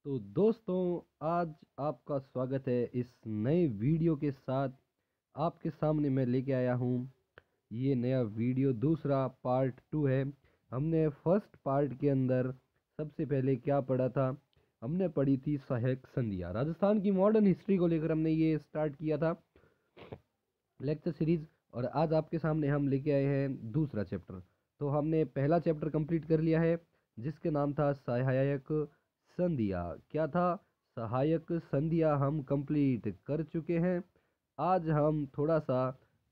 तो दोस्तों, आज आपका स्वागत है इस नए वीडियो के साथ। आपके सामने मैं लेके आया हूँ ये नया वीडियो, दूसरा पार्ट 2 है। हमने फर्स्ट पार्ट के अंदर सबसे पहले क्या पढ़ा था? हमने पढ़ी थी सहायक संधियाँ। राजस्थान की मॉडर्न हिस्ट्री को लेकर हमने ये स्टार्ट किया था लेक्चर सीरीज, और आज आपके सामने हम लेके आए हैं दूसरा चैप्टर। तो हमने पहला चैप्टर कंप्लीट कर लिया है जिसके नाम था सहायक संधियाँ। क्या था? सहायक संधियाँ हम कंप्लीट कर चुके हैं। आज हम थोड़ा सा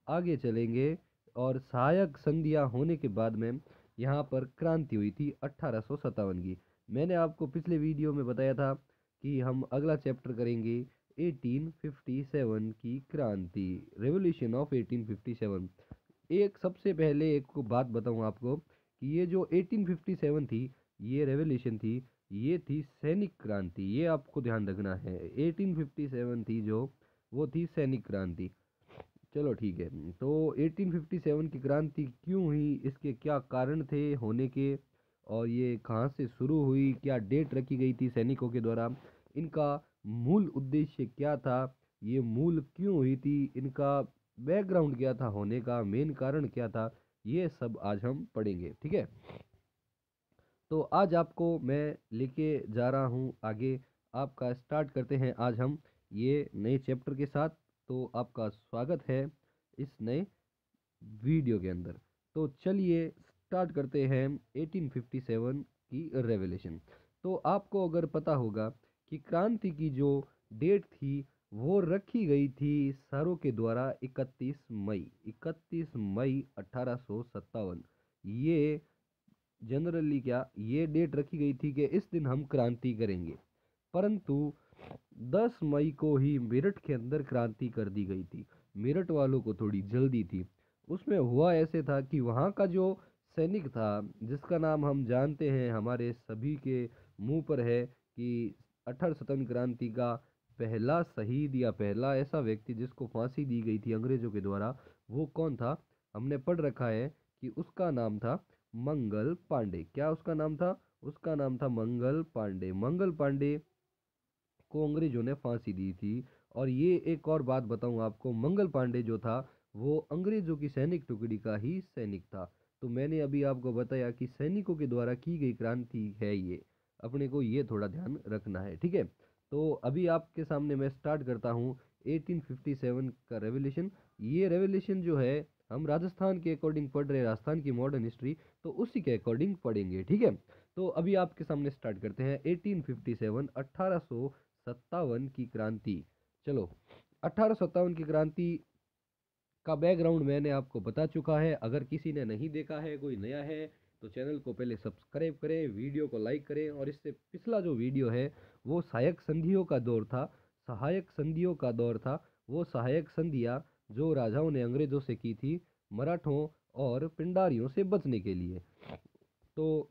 आगे चलेंगे और सहायक संधियाँ होने के बाद में यहाँ पर क्रांति हुई थी 1857 की। मैंने आपको पिछले वीडियो में बताया था कि हम अगला चैप्टर करेंगे 1857 की क्रांति, रेवोल्यूशन ऑफ 1857। एक सबसे पहले एक को बात बताऊं आपको कि ये जो 1857 थी, ये रेवोल्यूशन थी, ये थी सैनिक क्रांति। ये आपको ध्यान रखना है, 1857 थी जो, वो थी सैनिक क्रांति। चलो ठीक है। तो 1857 की क्रांति क्यों हुई, इसके क्या कारण थे होने के, और ये कहाँ से शुरू हुई, क्या डेट रखी गई थी सैनिकों के द्वारा, इनका मूल उद्देश्य क्या था, ये मूल क्यों हुई थी, इनका बैकग्राउंड क्या था होने का, मेन कारण क्या था, ये सब आज हम पढ़ेंगे। ठीक है। तो आज आपको मैं लेके जा रहा हूँ आगे। आपका स्टार्ट करते हैं आज हम ये नए चैप्टर के साथ। तो आपका स्वागत है इस नए वीडियो के अंदर। तो चलिए स्टार्ट करते हैं 1857 की रेवोल्यूशन। तो आपको अगर पता होगा कि क्रांति की जो डेट थी वो रखी गई थी सरों के द्वारा 31 मई 1857। ये जनरली क्या ये डेट रखी गई थी कि इस दिन हम क्रांति करेंगे, परंतु 10 मई को ही मेरठ के अंदर क्रांति कर दी गई थी। मेरठ वालों को थोड़ी जल्दी थी। उसमें हुआ ऐसे था कि वहाँ का जो सैनिक था, जिसका नाम हम जानते हैं, हमारे सभी के मुंह पर है कि 1857 क्रांति का पहला शहीद या पहला ऐसा व्यक्ति जिसको फांसी दी गई थी अंग्रेजों के द्वारा, वो कौन था? हमने पढ़ रखा है कि उसका नाम था मंगल पांडे। क्या उसका नाम था? उसका नाम था मंगल पांडे। मंगल पांडे को अंग्रेजों ने फांसी दी थी। और ये एक और बात बताऊं आपको, मंगल पांडे जो था वो अंग्रेजों की सैनिक टुकड़ी का ही सैनिक था। तो मैंने अभी आपको बताया कि सैनिकों के द्वारा की गई क्रांति है ये, अपने को ये थोड़ा ध्यान रखना है। ठीक है। तो अभी आपके सामने मैं स्टार्ट करता हूँ 1857 का रेवोल्यूशन। ये रेवोल्यूशन जो है हम राजस्थान के अकॉर्डिंग पढ़ रहे हैं, राजस्थान की मॉडर्न हिस्ट्री, तो उसी के अकॉर्डिंग पढ़ेंगे। ठीक है। तो अभी आपके सामने स्टार्ट करते हैं 1857 1857 की क्रांति। चलो, 1857 की क्रांति का बैकग्राउंड मैंने आपको बता चुका है। अगर किसी ने नहीं देखा है, कोई नया है, तो चैनल को पहले सब्सक्राइब करें, वीडियो को लाइक करें। और इससे पिछला जो वीडियो है वो सहायक संधियों का दौर था। सहायक संधियों का दौर था, वो सहायक संधियाँ जो राजाओं ने अंग्रेजों से की थी मराठों और पिंडारियों से बचने के लिए। तो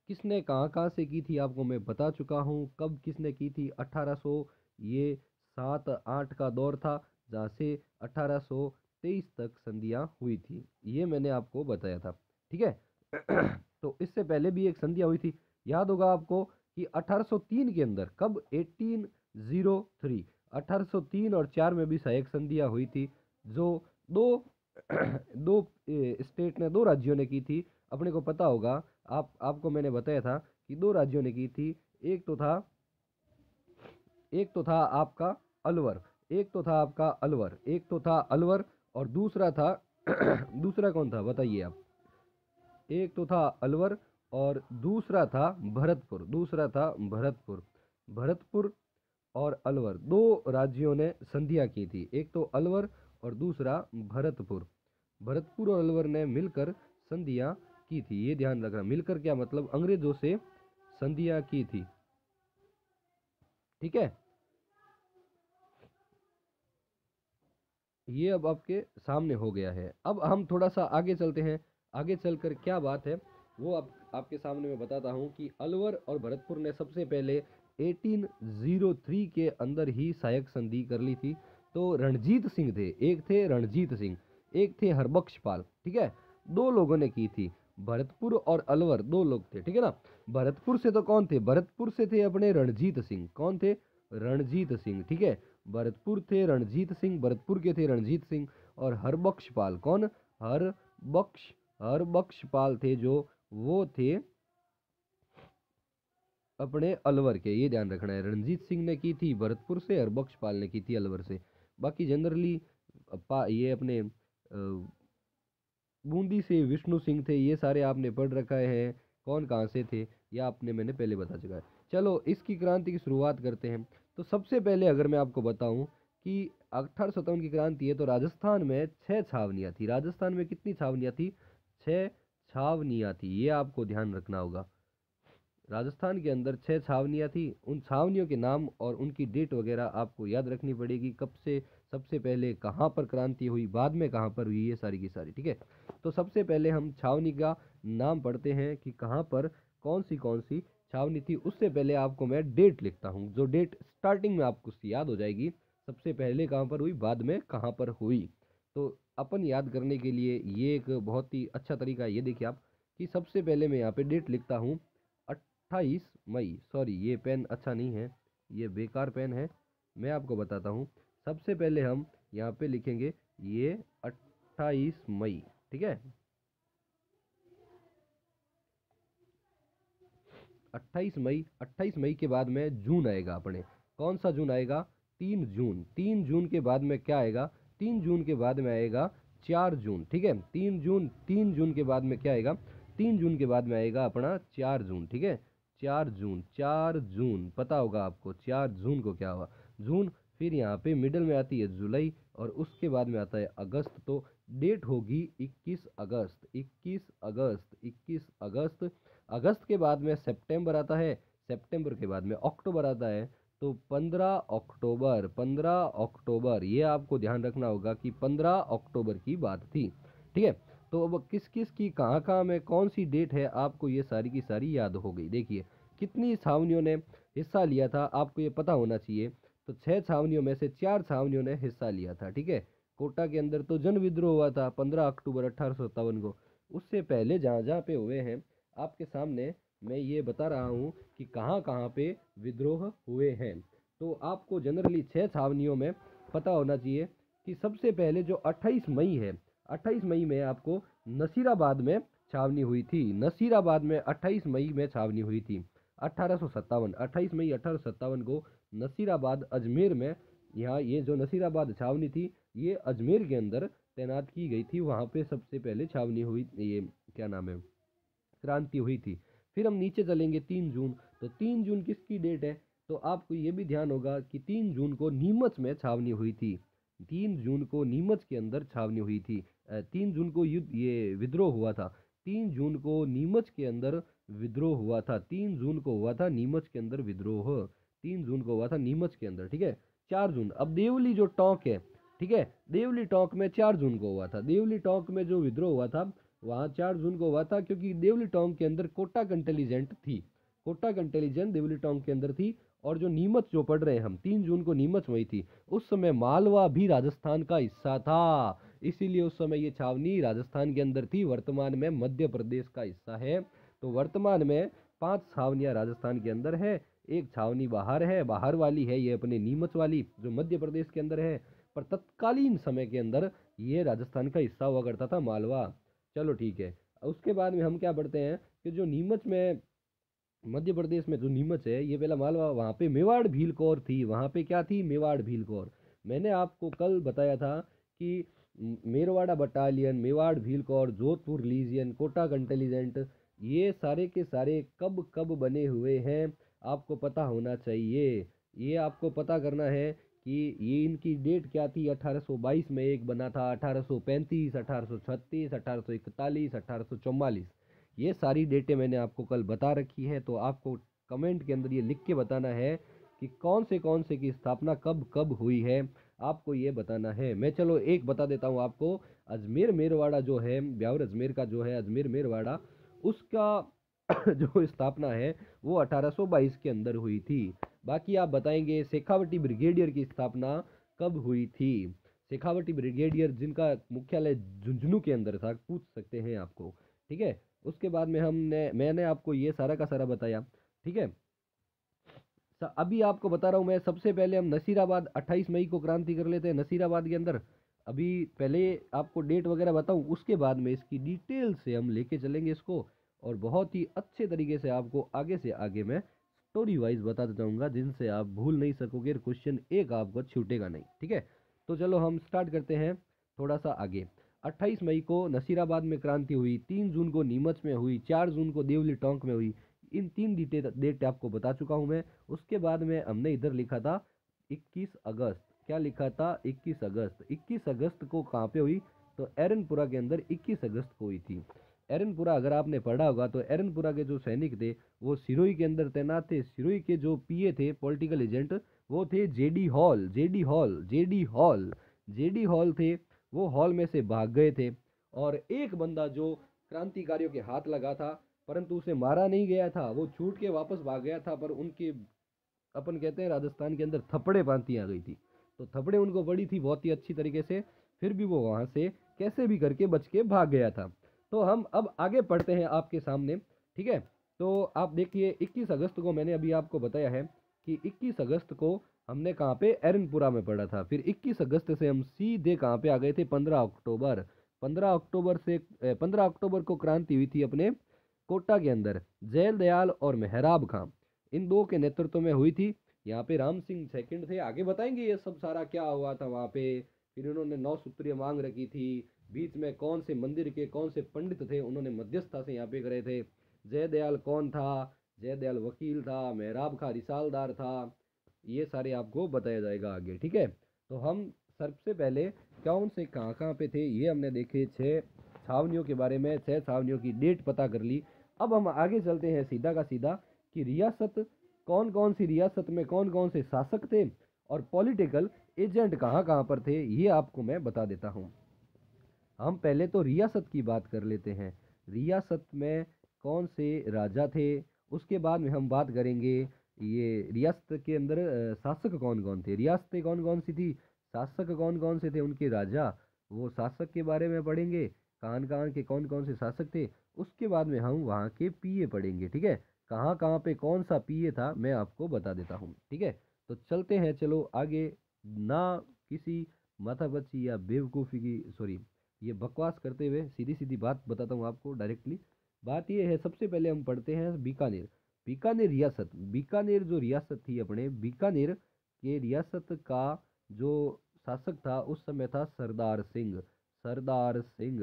किसने कहाँ कहाँ से की थी आपको मैं बता चुका हूँ। कब किसने की थी? 1800 ये 7-8 का दौर था, जहाँ से 1823 तक संधियाँ हुई थी, ये मैंने आपको बताया था। ठीक है। तो इससे पहले भी एक संधियाँ हुई थी, याद होगा आपको कि 1803 के अंदर, कब? 1803, 1803 और 4 में भी सहायक संधियाँ हुई थी, जो दो दो स्टेट ने, दो राज्यों ने की थी। अपने को पता होगा, आपको मैंने बताया था कि दो राज्यों ने की थी। एक तो था आपका अलवर, एक तो था अलवर, और दूसरा था दूसरा कौन था बताइए आप? एक तो था अलवर और दूसरा था भरतपुर, भरतपुर और अलवर, दो राज्यों ने संधियां की थी। एक तो अलवर और दूसरा भरतपुर। भरतपुर और अलवर ने मिलकर संधियां की थी, ये ध्यान रखना। मिलकर क्या मतलब? अंग्रेजों से संधियां की थी। ठीक है। ये अब आपके सामने हो गया है। अब हम थोड़ा सा आगे चलते हैं। आगे चलकर क्या बात है वो आपके सामने मैं बताता हूँ कि अलवर और भरतपुर ने सबसे पहले 1803 के अंदर ही सहायक संधि कर ली थी। तो रणजीत सिंह थे, एक थे रणजीत सिंह, एक थे हरबख्श पाल। ठीक है, दो लोगों ने की थी। भरतपुर और अलवर दो लोग थे। ठीक है ना। भरतपुर से तो कौन थे, भरतपुर से थे अपने रणजीत सिंह। कौन थे, रणजीत सिंह, ठीक है। भरतपुर थे रणजीत सिंह, भरतपुर के थे रणजीत सिंह। और हरबख्शपाल, कौन, हरबख्शपाल थे जो, वो थे अपने अलवर के। ये ध्यान रखना है, रणजीत सिंह ने की थी भरतपुर से, हरबख्शपाल ने की थी अलवर से। बाकी जनरली ये अपने बूंदी से विष्णु सिंह थे। ये सारे आपने पढ़ रखा है, कौन कहाँ से थे या आपने, मैंने पहले बता चुका है। चलो इसकी क्रांति की शुरुआत करते हैं। तो सबसे पहले अगर मैं आपको बताऊं कि 1857 की क्रांति है, तो राजस्थान में 6 छावनियाँ थी। राजस्थान में कितनी छावनियाँ थी, 6 छावनियाँ थी। ये आपको ध्यान रखना होगा। राजस्थान के अंदर 6 छावनियाँ थी। उन छावनियों के नाम और उनकी डेट वगैरह आपको याद रखनी पड़ेगी, कब से, सबसे पहले कहाँ पर क्रांति हुई, बाद में कहाँ पर हुई, ये सारी की सारी, ठीक है। तो सबसे पहले हम छावनी का नाम पढ़ते हैं कि कहाँ पर कौन सी छावनी थी। उससे पहले आपको मैं डेट लिखता हूँ, जो डेट स्टार्टिंग में आपको याद हो जाएगी, सबसे पहले कहाँ पर हुई, बाद में कहाँ पर हुई। तो अपन याद करने के लिए ये एक बहुत ही अच्छा तरीका है। ये देखिए आप कि सबसे पहले मैं यहाँ पे डेट लिखता हूँ 28 मई। सॉरी, ये पेन अच्छा नहीं है, ये बेकार पेन है। मैं आपको बताता हूँ, सबसे पहले हम यहाँ पे लिखेंगे ये 28 मई, ठीक है। 28 मई, 28 मई के बाद में जून आएगा अपने। कौन सा जून आएगा, 3 जून। 3 जून के बाद में क्या आएगा, 3 जून के बाद में आएगा 4 जून, ठीक है। 3 जून, 3 जून के बाद में क्या आएगा, 3 जून के बाद में आएगा अपना 4 जून, ठीक है। 4 जून, 4 जून पता होगा आपको, 4 जून को क्या हुआ, जून। फिर यहाँ पे मिडल में आती है जुलाई, और उसके बाद में आता है अगस्त। तो डेट होगी 21 अगस्त, 21 अगस्त, 21 अगस्त। अगस्त के बाद में सितंबर आता है, सितंबर के बाद में अक्टूबर आता है। तो 15 अक्टूबर, 15 अक्टूबर, ये आपको ध्यान रखना होगा कि 15 अक्टूबर की बात थी, ठीक है। तो अब किस किस की कहाँ कहाँ में कौन सी डेट है, आपको ये सारी की सारी याद हो गई। देखिए कितनी छावनियों ने हिस्सा लिया था, आपको ये पता होना चाहिए। तो 6 छावनियों में से 4 छावनियों ने हिस्सा लिया था, ठीक है। कोटा के अंदर तो जन विद्रोह हुआ था 15 अक्टूबर 1857 को। उससे पहले जहाँ जहाँ पे हुए हैं आपके सामने मैं ये बता रहा हूँ कि कहाँ कहाँ पे विद्रोह हुए हैं। तो आपको जनरली 6 छावनियों में पता होना चाहिए कि सबसे पहले जो 28 मई है, 28 मई में आपको नसीराबाद में छावनी हुई थी। नसीराबाद में 28 मई में छावनी हुई थी। 1857, 28 मई 1857 को नसीराबाद अजमेर में, यहाँ ये जो नसीराबाद छावनी थी ये अजमेर के अंदर तैनात की गई थी। वहाँ पे सबसे पहले छावनी हुई, ये क्या नाम है, क्रांति हुई थी। फिर हम नीचे चलेंगे 3 जून। तो 3 जून किसकी डेट है, तो आपको ये भी ध्यान होगा कि 3 जून को नीमच में छावनी हुई थी। 3 जून को नीमच के अंदर छावनी हुई थी। 3 जून को युद्ध, ये विद्रोह हुआ था। 3 जून को नीमच के अंदर विद्रोह हुआ था। 3 जून को हुआ था नीमच के अंदर विद्रोह। 3 जून को हुआ था नीमच के अंदर, ठीक है। 4 जून, अब देवली जो टोंक है, ठीक है, देवली टोंक में 4 जून को हुआ था। देवली टोंक में जो विद्रोह हुआ था वहाँ 4 जून को हुआ था, क्योंकि देवली टोंक के अंदर कोटा कंटेलीजेंट थी। कोटा कंटेलीजेंट देवली टोंक के अंदर थी। और जो नीमच जो पढ़ रहे हैं हम, 3 जून को नीमच हुई थी। उस समय मालवा भी राजस्थान का हिस्सा था, इसीलिए उस समय ये छावनी राजस्थान के अंदर थी। वर्तमान में मध्य प्रदेश का हिस्सा है। तो वर्तमान में 5 छावनियाँ राजस्थान के अंदर है। एक छावनी बाहर है, बाहर वाली है ये अपने नीमच वाली, जो मध्य प्रदेश के अंदर है। पर तत्कालीन समय के अंदर ये राजस्थान का हिस्सा हुआ करता था, मालवा। चलो ठीक है। उसके बाद में हम क्या पढ़ते हैं कि जो नीमच में, मध्य प्रदेश में जो नीमच है ये पहला मालवा, वहाँ पे मेवाड़ भील कौर थी। वहाँ पे क्या थी, मेवाड़ भील कौर। मैंने आपको कल बताया था कि मेरवाड़ा बटालियन, मेवाड़ भील कौर, जोधपुर लीजियन, कोटा कंटेलीजेंट, ये सारे के सारे कब कब बने हुए हैं आपको पता होना चाहिए। ये आपको पता करना है कि ये इनकी डेट क्या थी। 1822 में एक बना था, 1835, 1836, 1841, 1844। ये सारी डेटें मैंने आपको कल बता रखी है। तो आपको कमेंट के अंदर ये लिख के बताना है कि कौन से की स्थापना कब कब हुई है, आपको ये बताना है। मैं चलो एक बता देता हूँ आपको। अजमेर मेरवाड़ा जो है, ब्यावर अजमेर का जो है अजमेर मेरवाड़ा, उसका जो स्थापना है वो 1822 के अंदर हुई थी। बाकी आप बताएंगे शेखावटी ब्रिगेडियर की स्थापना कब हुई थी। शेखावटी ब्रिगेडियर जिनका मुख्यालय झुंझुनू के अंदर था, पूछ सकते हैं आपको, ठीक है। उसके बाद में मैंने आपको ये सारा का सारा बताया, ठीक है। अभी आपको बता रहा हूँ मैं, सबसे पहले हम नसीराबाद 28 मई को क्रांति कर लेते हैं नसीराबाद के अंदर। अभी पहले आपको डेट वगैरह बताऊं, उसके बाद में इसकी डिटेल से हम लेके चलेंगे इसको, और बहुत ही अच्छे तरीके से आपको आगे से आगे मैं स्टोरी वाइज बताता जाऊंगा, जिनसे आप भूल नहीं सकोगे, क्वेश्चन एक आपको छूटेगा नहीं, ठीक है। तो चलो हम स्टार्ट करते हैं थोड़ा सा आगे। 28 मई को नसीराबाद में क्रांति हुई, 3 जून को नीमच में हुई, 4 जून को देवली टोंक में हुई। इन 3 डेट आपको बता चुका हूं मैं। उसके बाद में हमने इधर लिखा था 21 अगस्त। क्या लिखा था? 21 अगस्त। 21 अगस्त को कहाँ पे हुई? तो एरनपुरा के अंदर 21 अगस्त को हुई थी। एरनपुरा अगर आपने पढ़ा होगा तो एरनपुरा के जो सैनिक थे वो सिरोही के अंदर तैनात थे। सिरोही के जो पीए थे, पॉलिटिकल एजेंट, वो थे जेडी हॉल। जेडी हॉल थे। वो हॉल में से भाग गए थे, और एक बंदा जो क्रांतिकारियों के हाथ लगा था, परंतु उसे मारा नहीं गया था, वो छूट के वापस भाग गया था, पर उनके, अपन कहते हैं राजस्थान के अंदर, थप्पड़े पांति आ गई थी। तो थप्पड़े उनको पड़ी थी बहुत ही अच्छी तरीके से, फिर भी वो वहां से कैसे भी करके बच के भाग गया था। तो हम अब आगे पढ़ते हैं आपके सामने, ठीक है। तो आप देखिए, 21 अगस्त को मैंने अभी आपको बताया है कि 21 अगस्त को हमने कहाँ पे? एरनपुरा में पढ़ा था। फिर 21 अगस्त से हम सीधे कहाँ पे आ गए थे? 15 अक्टूबर। 15 अक्टूबर को क्रांति हुई थी अपने कोटा के अंदर। जैल दयाल और मेहराब खां, इन दो के नेतृत्व में हुई थी। यहाँ पे राम सिंह सेकंड थे, आगे बताएंगे ये सब सारा क्या हुआ था वहाँ पे। फिर उन्होंने 9 सूत्रीय मांग रखी थी। बीच में कौन से मंदिर के कौन से पंडित थे, उन्होंने मध्यस्थता से यहाँ पे करे थे। जयदयाल कौन था? जयदयाल वकील था। मेहराब खां रिसालदार था। ये सारे आपको बताया जाएगा आगे, ठीक है। तो हम सबसे पहले कौन से कहाँ कहाँ पे थे ये हमने देखे, 6 छावनियों के बारे में, 6 छावनियों की डेट पता कर ली। अब हम आगे चलते हैं सीधा का सीधा कि रियासत, कौन कौन सी रियासत में कौन कौन से शासक थे और पॉलिटिकल एजेंट कहाँ कहाँ पर थे, ये आपको मैं बता देता हूँ। हम पहले तो रियासत की बात कर लेते हैं। रियासत में कौन से राजा थे, उसके बाद में हम बात करेंगे ये रियासत के अंदर शासक कौन कौन थे, रियासतें कौन कौन सी थी, शासक कौन कौन से थे, उनके राजा, वो शासक के बारे में पढ़ेंगे, कहाँ कहाँ के कौन कौन से शासक थे। उसके बाद में हम वहाँ के पीए पढ़ेंगे, ठीक है। कहाँ कहाँ पे कौन सा पीए था मैं आपको बता देता हूँ, ठीक है। तो चलते हैं, चलो आगे। ना किसी माथापच्ची या बेवकूफ़ी की, सॉरी, ये बकवास करते हुए सीधी सीधी बात बताता हूँ आपको डायरेक्टली। बात ये है, सबसे पहले हम पढ़ते हैं बीकानेर। बीकानेर रियासत, बीकानेर जो रियासत थी अपने, बीकानेर के रियासत का जो शासक था उस समय था सरदार सिंह। सरदार सिंह,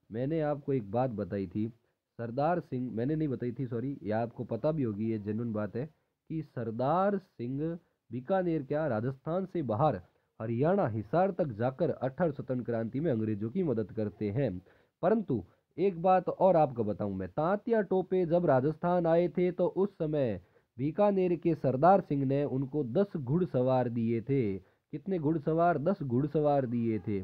मैंने आपको एक बात बताई थी, सरदार सिंह मैंने नहीं बताई थी, सॉरी, ये आपको पता भी होगी, ये जेन्युइन बात है कि सरदार सिंह बीकानेर, क्या राजस्थान से बाहर हरियाणा हिसार तक जाकर 18 स्वतंत्र क्रांति में अंग्रेजों की मदद करते हैं। परंतु एक बात और आपको बताऊं मैं, तांतिया टोपे जब राजस्थान आए थे तो उस समय बीकानेर के सरदार सिंह ने उनको 10 घुड़सवार दिए थे। कितने घुड़सवार? 10 घुड़सवार दिए थे।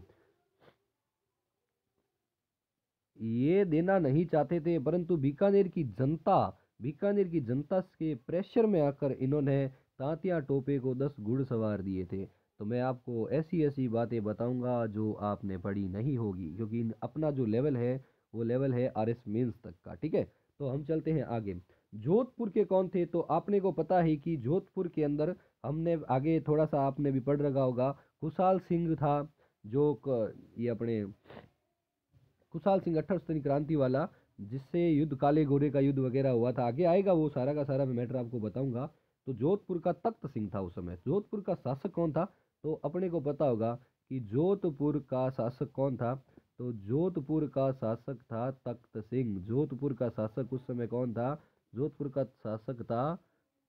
ये देना नहीं चाहते थे, परंतु बीकानेर की जनता के प्रेशर में आकर इन्होंने तांतिया टोपे को 10 घुड़सवार दिए थे। तो मैं आपको ऐसी ऐसी बातें बताऊंगा जो आपने पढ़ी नहीं होगी, क्योंकि अपना जो लेवल है वो लेवल है आरएस मेंस तक का, ठीक है। तो हम चलते हैं आगे। जोधपुर के कौन थे? तो आपने को पता है कि जोधपुर के अंदर, हमने आगे थोड़ा सा आपने भी पढ़ रखा होगा, खुशहाल सिंह था, ये अपने कुशाल सिंह 18 क्रांति वाला, जिससे युद्ध काले गोरे का युद्ध वगैरह हुआ था, आगे आएगा वो सारा का सारा मैं मैटर आपको बताऊंगा। तो जोधपुर का तख्त सिंह था उस समय। जोधपुर का शासक कौन था? तो अपने को पता होगा कि जोधपुर का शासक कौन था। तो जोधपुर का शासक था तख्त सिंह। जोधपुर का शासक उस समय कौन था? जोधपुर का शासक था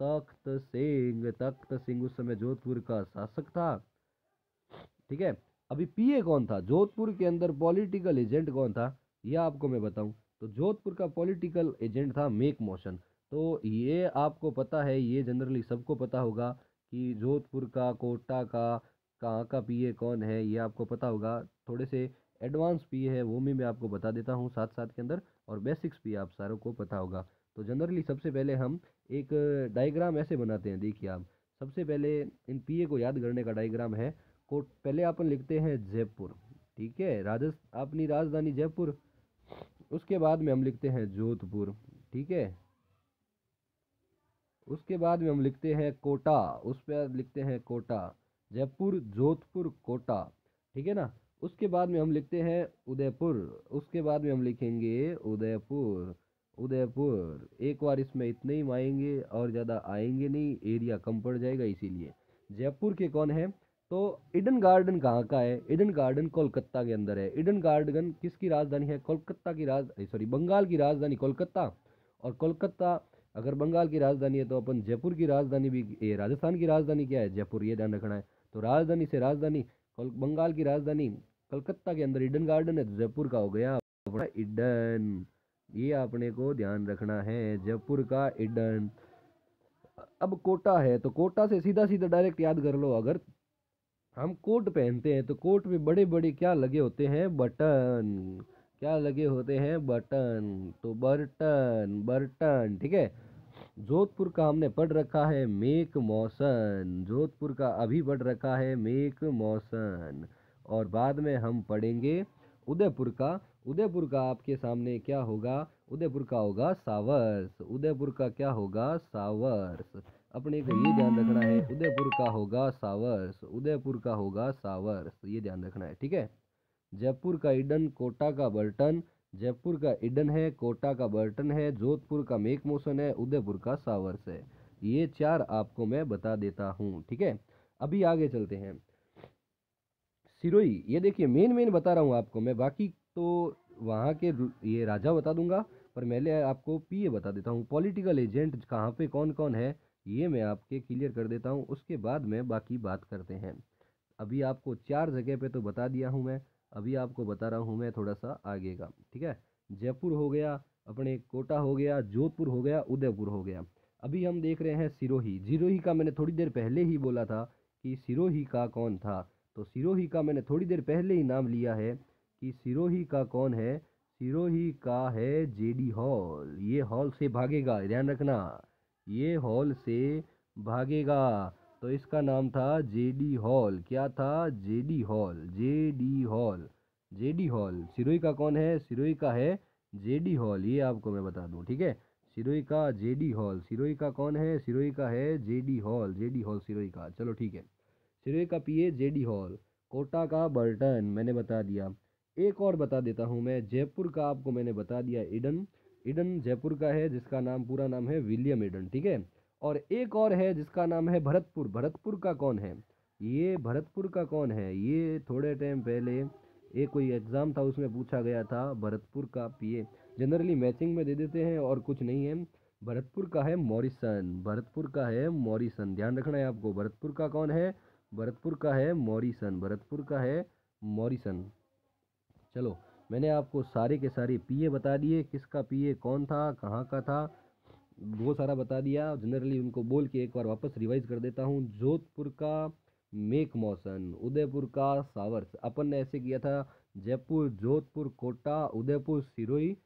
तख्त सिंह। तख्त सिंह उस समय जोधपुर का शासक था, ठीक है। अभी पीए कौन था जोधपुर के अंदर? पॉलिटिकल एजेंट कौन था, यह आपको मैं बताऊं। तो जोधपुर का पॉलिटिकल एजेंट था मेक मोशन। तो ये आपको पता है, ये जनरली सबको पता होगा कि जोधपुर का, कोटा का, कहाँ का पीए कौन है, ये आपको पता होगा। थोड़े से एडवांस पीए है वो भी मैं आपको बता देता हूँ साथ साथ के अंदर, और बेसिक्स भी आप सारों को पता होगा। तो जनरली सबसे पहले हम एक डायग्राम ऐसे बनाते हैं, देखिए आप। सबसे पहले इन पीए को याद करने का डायग्राम है। पहले अपन लिखते हैं जयपुर, ठीक है, राजस्थान अपनी राजधानी जयपुर। उसके बाद में हम लिखते हैं जोधपुर, ठीक है। उसके बाद में हम लिखते हैं कोटा, उस पर लिखते हैं कोटा, जयपुर जोधपुर कोटा, ठीक है ना। उसके बाद में हम लिखते हैं उदयपुर, उसके बाद में हम लिखेंगे उदयपुर, उदयपुर। एक बार इसमें इतने ही आएंगे और ज़्यादा आएंगे नहीं, एरिया कम पड़ जाएगा इसीलिए। जयपुर के कौन है, तो ईडन गार्डन कहाँ का है, ईडन गार्डन कोलकाता के अंदर है। ईडन गार्डन किसकी राजधानी है, कोलकाता की सॉरी बंगाल की राजधानी कोलकाता। और कोलकाता अगर बंगाल की राजधानी है तो अपन जयपुर की राजधानी भी, ये राजस्थान की राजधानी क्या है, जयपुर, ये ध्यान रखना है। तो राजधानी से राजधानी, बंगाल की राजधानी कलकत्ता के अंदर ईडन गार्डन है, तो जयपुर का हो गया अपना ईडन। ये अपने को ध्यान रखना है, जयपुर का ईडन। अब कोटा है तो कोटा से सीधा सीधा डायरेक्ट याद कर लो, अगर हम कोट पहनते हैं तो कोट में बड़े बड़े क्या लगे होते हैं, बटन, क्या लगे होते हैं, बटन, तो बर्तन, बर्तन, ठीक है। जोधपुर का हमने पढ़ रखा है मेक मौसन, जोधपुर का अभी पढ़ रखा है मेक मौसन। और बाद में हम पढ़ेंगे उदयपुर का, उदयपुर का आपके सामने क्या होगा, उदयपुर का होगा सावर्स, उदयपुर का क्या होगा, सावर्स। अपने को ये ध्यान रखना है, उदयपुर का होगा सावर्स, उदयपुर का होगा सावर्स, ये ध्यान रखना है, ठीक है। जयपुर का ईडन, कोटा का बर्टन, जयपुर का ईडन है, कोटा का बर्टन है, जोधपुर का मेक मोशन है, उदयपुर का सावर्स है। ये चार आपको मैं बता देता हूँ, ठीक है। अभी आगे चलते हैं, सिरोही, ये देखिए मेन मेन बता रहा हूँ आपको मैं, बाकी तो वहाँ के ये राजा बता दूंगा, पर पहले आपको पीए बता देता हूँ, पॉलिटिकल एजेंट कहाँ पे कौन कौन है, ये मैं आपके क्लियर कर देता हूँ, उसके बाद में बाकी बात करते हैं। अभी आपको चार जगह पे तो बता दिया हूँ मैं, अभी आपको बता रहा हूँ मैं थोड़ा सा आगे का, ठीक है। जयपुर हो गया, अपने कोटा हो गया, जोधपुर हो गया, उदयपुर हो गया। अभी हम देख रहे हैं सिरोही, सिरोही का मैंने थोड़ी देर पहले ही बोला था कि सिरोही का कौन था, तो सिरोही का मैंने थोड़ी देर पहले ही नाम लिया है कि सिरोही का कौन है, सिरोही का है जेडी हॉल। ये हॉल से भागेगा, ध्यान रखना, ये हॉल से भागेगा। तो इसका नाम था जेडी हॉल, क्या था, JD hall, JD hall, JD hall. Sirohi का कौन है, सिरोही का है जेडी हॉल, ये आपको मैं बता दूं, ठीक है। सिरोही का जेडी हॉल, सिरोही का कौन है, सिरोही का है JD hall, JD hall Sirohi का, चलो ठीक है। सिरोही का पीए जेडी हॉल, कोटा का बर्टन मैंने बता दिया। एक और बता देता हूँ मैं, जयपुर का आपको मैंने बता दिया ईडन, ईडन जयपुर का है, जिसका नाम पूरा नाम है विलियम ईडन, ठीक है। और एक और है जिसका नाम है भरतपुर, भरतपुर का कौन है, ये भरतपुर का कौन है, ये थोड़े टाइम पहले एक कोई एग्जाम था उसमें पूछा गया था, भरतपुर का पीए। जनरली मैचिंग में दे देते हैं और कुछ नहीं है। भरतपुर का है मॉरिसन, भरतपुर का है मॉरिसन, ध्यान रखना है आपको, भरतपुर का कौन है, भरतपुर का है मॉरिसन, भरतपुर का है मॉरिसन। चलो, मैंने आपको सारे के सारे पीए बता दिए, किसका पीए कौन था, कहाँ का था, वो सारा बता दिया। जनरली उनको बोल के एक बार वापस रिवाइज कर देता हूँ। जोधपुर का मेक मौसन, उदयपुर का सावर्स, अपन ने ऐसे किया था, जयपुर, जोधपुर, कोटा, उदयपुर, सिरोही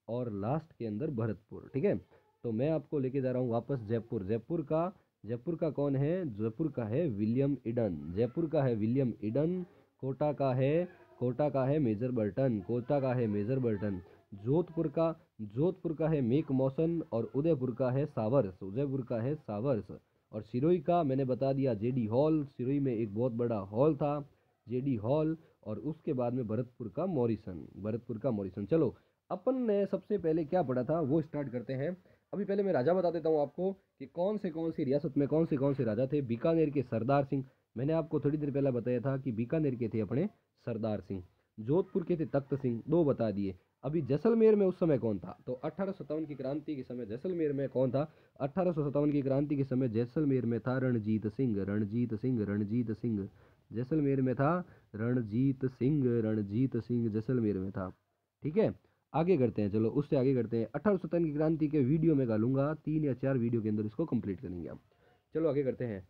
और लास्ट के अंदर भरतपुर, ठीक है। तो मैं आपको लेके जा रहा हूँ वापस जयपुर, जयपुर का, जयपुर का कौन है, जयपुर का है विलियम ईडन, जयपुर का है विलियम ईडन। कोटा का है, कोटा का है मेजर बर्टन, कोटा का है मेजर बर्टन। जोधपुर का, जोधपुर का है मेक मौसन और उदयपुर का है सावर्स, उदयपुर का है सावर्स। और सिरोही का मैंने बता दिया जेडी हॉल, सिरोही में एक बहुत बड़ा हॉल था जेडी हॉल। और उसके बाद में भरतपुर का मॉरिसन, भरतपुर का मॉरिसन। चलो, अपन ने सबसे पहले क्या पढ़ा था वो स्टार्ट करते हैं। अभी पहले मैं राजा बता देता हूँ आपको कि कौन सी रियासत में कौन से राजा थे। बीकानेर के सरदार सिंह, मैंने आपको थोड़ी देर पहले बताया था कि बीकानेर के थे अपने सरदार सिंह। जोधपुर के थे तख्त सिंह, दो बता दिए। अभी जैसलमेर में उस समय कौन था, तो 1857 की क्रांति के समय जैसलमेर में कौन था, 1857 की क्रांति के समय जैसलमेर में था रणजीत सिंह, रणजीत सिंह, रणजीत सिंह, जैसलमेर में था रणजीत सिंह, रणजीत सिंह जैसलमेर में था, ठीक है। आगे करते हैं, चलो उससे आगे करते हैं। 1857 की क्रांति के वीडियो में डालूंगा, 3 या 4 वीडियो के अंदर इसको कंप्लीट करेंगे हम। चलो आगे करते हैं।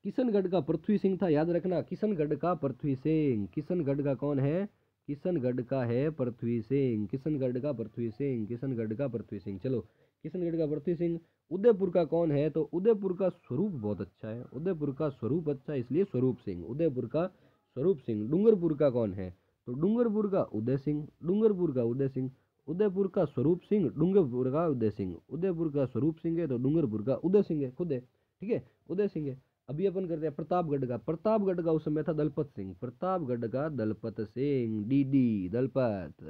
किशनगढ़ का पृथ्वी सिंह था, याद रखना, किशनगढ़ का पृथ्वी सिंह, किशनगढ़ का कौन है, किशनगढ़ का है पृथ्वी सिंह, किशनगढ़ का पृथ्वी सिंह, किशनगढ़ का पृथ्वी सिंह। चलो, किशनगढ़ का पृथ्वी सिंह। उदयपुर का कौन है, तो उदयपुर का स्वरूप बहुत अच्छा है, उदयपुर का स्वरूप अच्छा है इसलिए स्वरूप सिंह, उदयपुर का स्वरूप सिंह। डूंगरपुर का कौन है, तो डूंगरपुर का उदय सिंह, डूंगरपुर का उदय सिंह, उदयपुर का स्वरूप सिंह, डूंगरपुर का उदय सिंह, उदयपुर का स्वरूप सिंह है तो डूंगरपुर का उदय सिंह है, खुद है, ठीक है, उदय सिंह है। अभी अपन करते हैं प्रतापगढ़ का, प्रतापगढ़ का उस समय था दलपत सिंह, प्रतापगढ़ का दलपत सिंह, डीडी दलपत,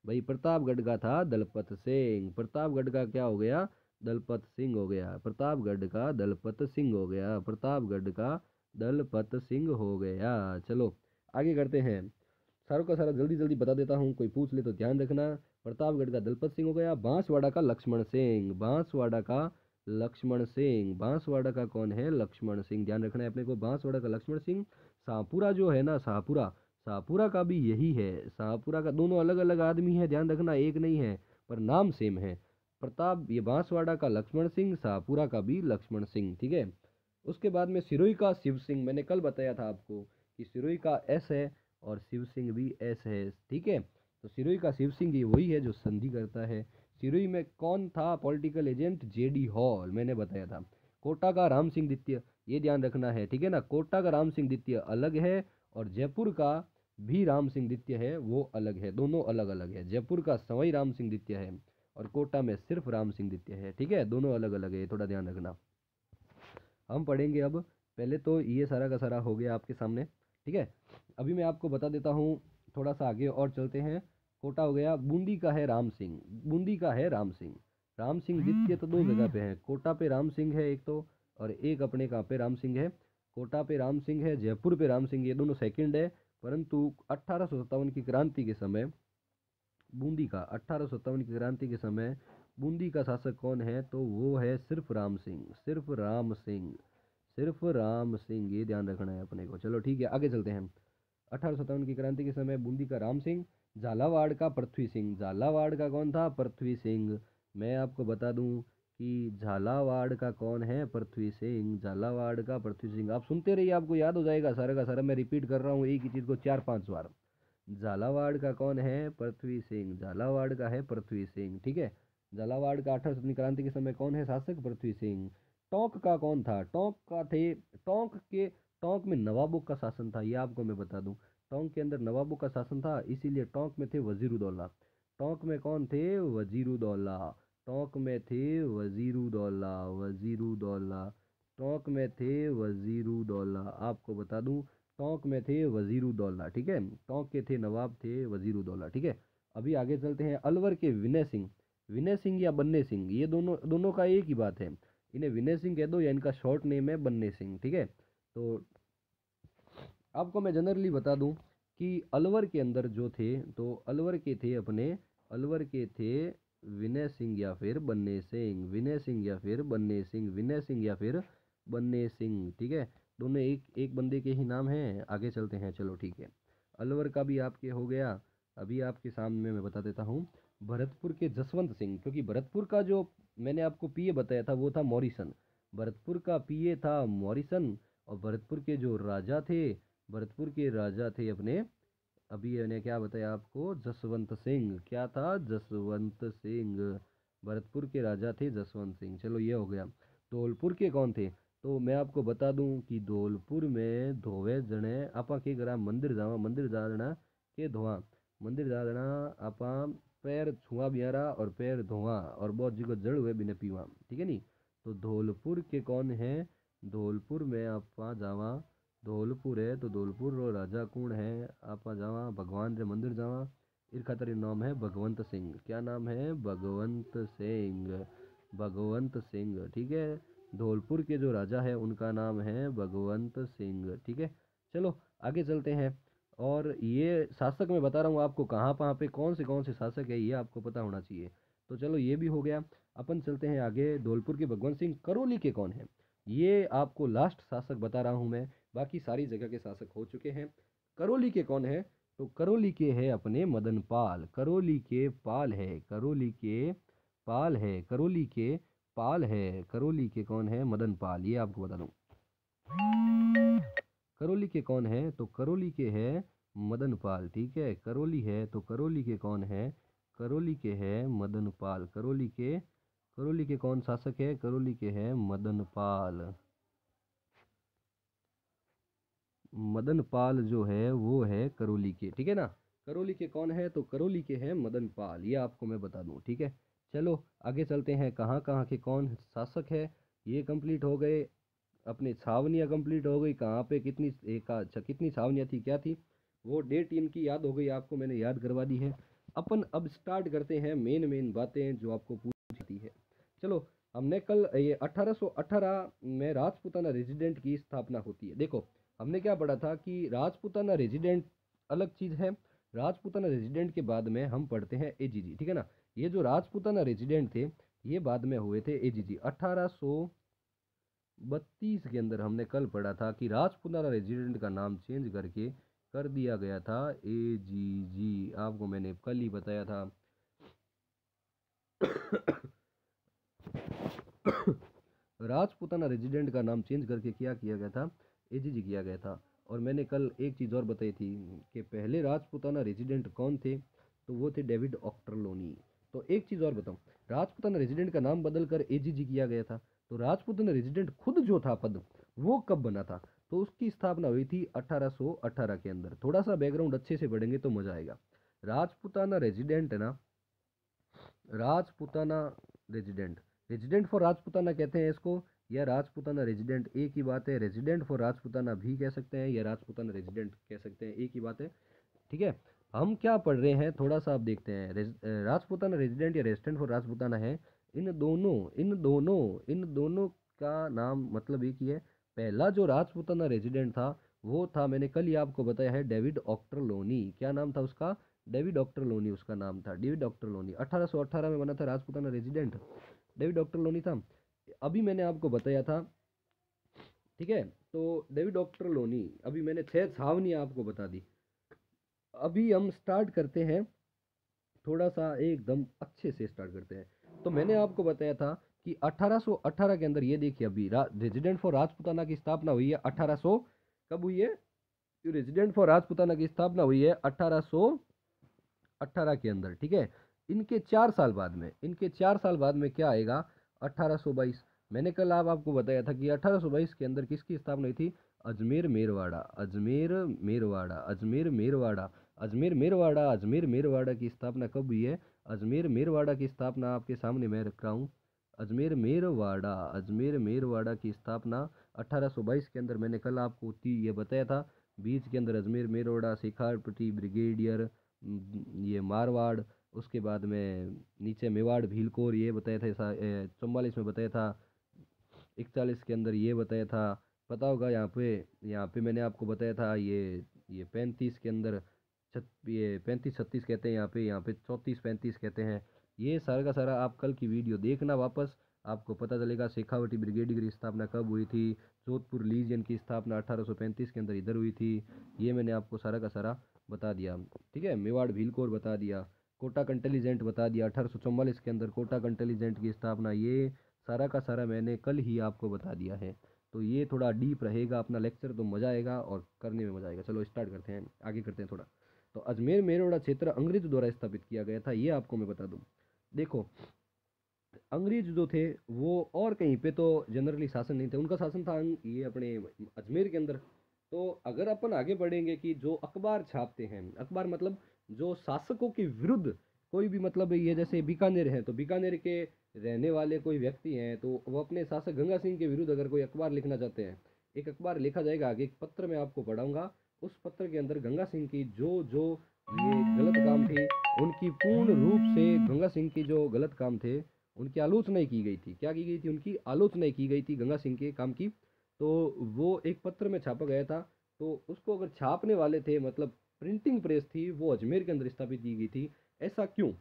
भाई प्रतापगढ़ का था दलपत सिंह, प्रतापगढ़ का क्या हो गया, दलपत सिंह हो गया, प्रतापगढ़ का दलपत सिंह हो गया, प्रतापगढ़ का दलपत सिंह हो गया। चलो आगे करते हैं, सारों का सारा जल्दी जल्दी बता देता हूँ, कोई पूछ ले तो ध्यान रखना। प्रतापगढ़ का दलपत सिंह हो गया, बांसवाड़ा का लक्ष्मण सिंह, बांसवाड़ा का लक्ष्मण सिंह, बांसवाड़ा का कौन है, लक्ष्मण सिंह, ध्यान रखना है अपने को, बांसवाड़ा का लक्ष्मण सिंह। शाहपुरा जो है ना, शाहपुरा, शाहपुरा का भी यही है, शाहपुरा का, दोनों अलग अलग आदमी है, ध्यान रखना, एक नहीं है पर नाम सेम है। प्रताप, ये बांसवाड़ा का लक्ष्मण सिंह, शाहपुरा का भी लक्ष्मण सिंह, ठीक है। उसके बाद में सिरोही का शिव सिंह, मैंने कल बताया था आपको कि सिरोही का एस है और शिव सिंह भी एस है, ठीक है। तो सिरोही का शिव सिंह ये वही है जो संधि करता है। सिरोही में कौन था पॉलिटिकल एजेंट, जेडी हॉल, मैंने बताया था। कोटा का राम सिंह द्वितीय, ये ध्यान रखना है, ठीक है ना, कोटा का राम सिंह द्वितीय अलग है और जयपुर का भी राम सिंह द्वितीय है वो अलग है, दोनों अलग अलग है। जयपुर का सवाई राम सिंह द्वितीय है और कोटा में सिर्फ राम सिंह द्वितीय है, ठीक है, दोनों अलग अलग है, थोड़ा ध्यान रखना। हम पढ़ेंगे अब, पहले तो ये सारा का सारा हो गया आपके सामने, ठीक है। अभी मैं आपको बता देता हूँ, थोड़ा सा आगे और चलते हैं। कोटा हो गया, बूंदी का है राम सिंह, बूंदी का है राम सिंह, राम सिंह द्वितीय तो दो जगह पे है, कोटा पे राम सिंह है एक तो, और एक अपने कहाँ पे राम सिंह है, कोटा पे राम सिंह है, जयपुर पे राम सिंह, ये दोनों सेकंड है। परंतु 1857 की क्रांति के समय बूंदी का, 1857 की क्रांति के समय बूंदी का शासक कौन है, तो वो है सिर्फ राम सिंह, सिर्फ राम सिंह, सिर्फ राम सिंह, ये ध्यान रखना है अपने को। चलो ठीक है, आगे चलते हैं। 1857 की क्रांति के समय बूंदी का राम सिंह, झालावाड़ का पृथ्वी सिंह, झालावाड़ का कौन था, पृथ्वी सिंह। मैं आपको बता दूं कि झालावाड़ का कौन है, पृथ्वी सिंह, झालावाड़ का पृथ्वी सिंह। आप सुनते रहिए, आपको याद हो जाएगा सारा का सारा, मैं रिपीट कर रहा हूँ एक ही चीज़ को 4-5 बार। झालावाड़ का कौन है, पृथ्वी सिंह, झालावाड़ का है पृथ्वी सिंह, ठीक है। झालावाड़ का 1857 क्रांति के समय कौन है शासक, पृथ्वी सिंह। टोंक का कौन था, टोंक का थे, टोंक में नवाबों का शासन था, ये आपको मैं बता दूं। टोंक के अंदर नवाबों का शासन था, इसीलिए टोंक में थे वजीरुद्दौला। टोंक में कौन थे, वजीरुद्दौला, टोंक में थे वजीरुद्दौला, वजीरुद्दौला, टोंक में थे वजीरुद्दौला, आपको बता दूं टोंक में थे वजीरुद्दौला, ठीक है, टोंक के थे नवाब थे वजीरुद्दौला, ठीक है। अभी आगे चलते हैं, अलवर के विनय सिंह, विनय सिंह या बन्ने सिंह, ये दोनों दोनों का एक ही बात है, इन्हें विनय सिंह कह दो या इनका शॉर्ट नेम है बन्ने सिंह, ठीक है। तो आपको मैं जनरली बता दूं कि अलवर के अंदर जो थे, तो अलवर के थे अपने, अलवर के थे विनय सिंह या फिर बन्ने सिंह, विनय सिंह या फिर बन्ने सिंह, विनय सिंह या फिर बन्ने सिंह, ठीक है। दोनों एक एक बंदे के ही नाम हैं। आगे चलते हैं, चलो ठीक है, अलवर का भी आपके हो गया। अभी आपके सामने मैं बता देता हूँ भरतपुर के जसवंत सिंह, क्योंकि भरतपुर का जो मैंने आपको पीए बताया था वो था मॉरिसन, भरतपुर का पीए था मॉरिसन, और भरतपुर के जो राजा थे, भरतपुर के राजा थे अपने, अभी मैंने क्या बताया आपको, जसवंत सिंह, क्या था, जसवंत सिंह, भरतपुर के राजा थे जसवंत सिंह। चलो ये हो गया। धौलपुर के कौन थे, तो मैं आपको बता दूं कि धौलपुर में धोवे जने आपा के करा मंदिर जावा, मंदिर जाना के धोआ, मंदिर जाना आपा पैर छुआ बियारा और पैर धोआ और बहुत जी को जड़ हुए बिना पीवा, ठीक है नी। तो धौलपुर के कौन है, धौलपुर में आपा जावा, धौलपुर है तो धौलपुर रो राजा कौन है, आप जावा भगवान रे मंदिर जावा, इर खातर ये नाम है भगवंत सिंह, क्या नाम है, भगवंत सिंह, भगवंत सिंह, ठीक है। धौलपुर के जो राजा है उनका नाम है भगवंत सिंह, ठीक है। चलो आगे चलते हैं, और ये शासक मैं बता रहा हूँ आपको कहाँ पे कौन से शासक है ये आपको पता होना चाहिए। तो चलो ये भी हो गया। अपन चलते हैं आगे, धौलपुर के भगवंत सिंह। करौली के कौन है, ये आपको लास्ट शासक बता रहा हूँ मैं, बाकी सारी जगह के शासक हो चुके हैं। करौली के कौन है, तो करौली के है अपने मदन पाल, करौली के पाल है, करौली के पाल है, करौली के पाल है, करौली के कौन है, मदन पाल, ये आपको बता दूं। करौली के कौन है, तो करौली के है मदन पाल, ठीक है, करौली है तो करौली के कौन है, करौली के है मदन पाल, करौली के कौन शासक है, करौली के है मदन पाल, मदन पाल जो है वो है करौली के, ठीक है ना। करौली के कौन है? तो करौली के हैं मदन पाल, ये आपको मैं बता दूं। ठीक है, चलो आगे चलते हैं। कहाँ कहाँ के कौन शासक है ये कंप्लीट हो गए। अपनी छावनियाँ कंप्लीट हो गई, कहाँ पे कितनी एक अच्छा कितनी छावनियाँ थी, क्या थी वो डेट इनकी याद हो गई, आपको मैंने याद करवा दी है। अपन अब स्टार्ट करते हैं मेन मेन बातें जो आपको पूछती है। चलो, हमने कल ये 1818 में राजपूताना रेजिडेंट की स्थापना होती है। देखो, हमने क्या पढ़ा था कि राजपूताना रेजिडेंट अलग चीज़ है, राजपूताना रेजिडेंट के बाद में हम पढ़ते हैं एजीजी। ठीक है ना, ये जो राजपूताना रेजिडेंट थे ये बाद में हुए थे एजीजी। 1832 के अंदर हमने कल पढ़ा था कि राजपूताना रेजिडेंट का नाम चेंज करके कर दिया गया था एजीजी, आपको मैंने कल ही बताया था। राजपूताना रेजिडेंट का नाम चेंज करके क्या किया गया था? एजीजी किया गया था। और मैंने कल एक चीज़ और बताई थी कि पहले राजपूताना रेजिडेंट कौन थे, तो वो थे डेविड ऑक्टरलोनी। तो एक चीज़ और बताऊं, राजपूताना रेजिडेंट का नाम बदल कर एजीजी किया गया था। तो राजपूताना रेजिडेंट खुद जो था पद, वो कब बना था? तो उसकी स्थापना हुई थी 1818 के अंदर। थोड़ा सा बैकग्राउंड अच्छे से पढ़ेंगे तो मजा आएगा। राजपूताना रेजिडेंट है ना, Rajputana resident, resident for Rajputana कहते हैं इसको, या राजपूताना रेजिडेंट एक ही बात है। रेजिडेंट फॉर राजपूताना भी कह सकते हैं या राजपूताना रेजिडेंट कह सकते हैं, एक ही बात है। ठीक है, हम क्या पढ़ रहे हैं थोड़ा सा आप देखते हैं। राजपूताना रेजिडेंट या रेजिडेंट फॉर राजपूताना है, इन दोनों का नाम मतलब एक ही है। पहला जो राजपूताना रेजिडेंट था वो था, मैंने कल ही आपको बताया है, डेविड ऑक्टरलोनी। क्या नाम था उसका? डेविड ऑक्टरलोनी उसका नाम था, डेविड ऑक्टरलोनी। 1818 में बना था राजपूताना रेजिडेंट, डेविड ऑक्टरलोनी था। अभी मैंने आपको बताया था, ठीक है, तो डेविड ऑक्टरलोनी, अभी मैंने 6 छावनी आपको बता दी। अभी हम स्टार्ट करते हैं, थोड़ा सा एकदम अच्छे से स्टार्ट करते हैं। तो मैंने आपको बताया था कि 1818 के अंदर ये देखिए, अभी रेजिडेंट फॉर राजपूताना की स्थापना हुई है 1800, कब हुई है? रेजिडेंट फॉर राजपूताना की स्थापना हुई है 1818 के अंदर। ठीक है, इनके 4 साल बाद में, इनके 4 साल बाद में क्या आएगा? 1822। मैंने कल आपको बताया था कि 1822 के अंदर किसकी स्थापना हुई थी? अजमेर मेरवाड़ा, अजमेर मेरवाड़ा, अजमेर मेरवाड़ा, अजमेर मेरवाड़ा, अजमेर मेरवाड़ा की स्थापना कब हुई है? अजमेर मेरवाड़ा की स्थापना आपके सामने मैं रख रहा हूँ। अजमेर मेरवाड़ा, अजमेर मेरवाड़ा की स्थापना 1822 के अंदर, मैंने कल आपको ये बताया था। बीच के अंदर अजमेर मेरवाड़ा, शेखारपट्टी, ब्रिगेडियर, ये मारवाड़, उसके बाद में नीचे मेवाड़, भीलकोर, ये बताया था। 44 में बताया था। 41 के अंदर ये बताया था, पता होगा यहाँ पे मैंने आपको बताया था। ये 35 के अंदर ये 35 36 कहते हैं, यहाँ पे 34 35 कहते हैं। ये सारा का सारा आप कल की वीडियो देखना वापस, आपको पता चलेगा शेखावटी ब्रिगेड की स्थापना कब हुई थी। जोधपुर लीजियन की स्थापना 1835 के अंदर इधर हुई थी। ये मैंने आपको सारा का सारा बता दिया। ठीक है, मेवाड़ भीलकोर बता दिया, कोटा कंटेलीजेंट बता दिया, 1844 के अंदर कोटा कंटेलीजेंट की स्थापना, ये सारा का सारा मैंने कल ही आपको बता दिया है। तो ये थोड़ा डीप रहेगा अपना लेक्चर, तो मज़ा आएगा और करने में मज़ा आएगा। चलो स्टार्ट करते हैं, आगे करते हैं थोड़ा। तो अजमेर मेरवाड़ा क्षेत्र अंग्रेज द्वारा स्थापित किया गया था, ये आपको मैं बता दूं। देखो, अंग्रेज जो थे वो और कहीं पे तो जनरली शासन नहीं थे, उनका शासन था ये अपने अजमेर के अंदर। तो अगर अपन आगे बढ़ेंगे कि जो अखबार छापते हैं, अखबार मतलब जो शासकों के विरुद्ध कोई भी, मतलब ये जैसे बीकानेर है, तो बीकानेर के रहने वाले कोई व्यक्ति हैं, तो वो अपने शासक गंगा सिंह के विरुद्ध अगर कोई अखबार लिखना चाहते हैं, एक अखबार लिखा जाएगा, आगे एक पत्र में आपको पढ़ाऊंगा। उस पत्र के अंदर गंगा सिंह की जो जो ये गलत काम थे, उनकी पूर्ण रूप से गंगा सिंह की जो गलत काम थे उनकी आलोचना ही की गई थी। क्या की गई थी? उनकी आलोचना ही की गई थी गंगा सिंह के काम की। तो वो एक पत्र में छापा गया था। तो उसको अगर छापने वाले थे, मतलब प्रिंटिंग प्रेस थी, वो अजमेर के अंदर स्थापित की गई थी। ऐसा क्यों?